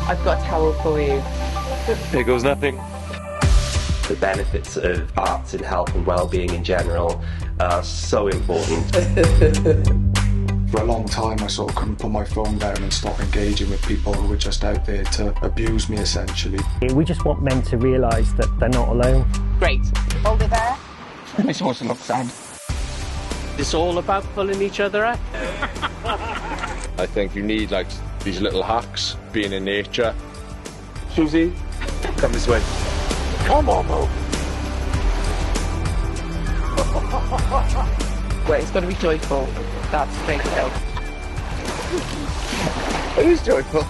I've got a towel for you. Here goes nothing. The benefits of arts in health and well-being in general are so important. For a long time I sort of couldn't put my phone down and stop engaging with people who were just out there to abuse me, essentially. We just want men to realise that they're not alone. Great. Hold it there. It's supposed to look sad. It's all about pulling each other up. I think you need like these little hacks, being in nature. Suzie, come this way. Come on, Mo. Wait, it's got to be joyful. That's straight out. It is joyful.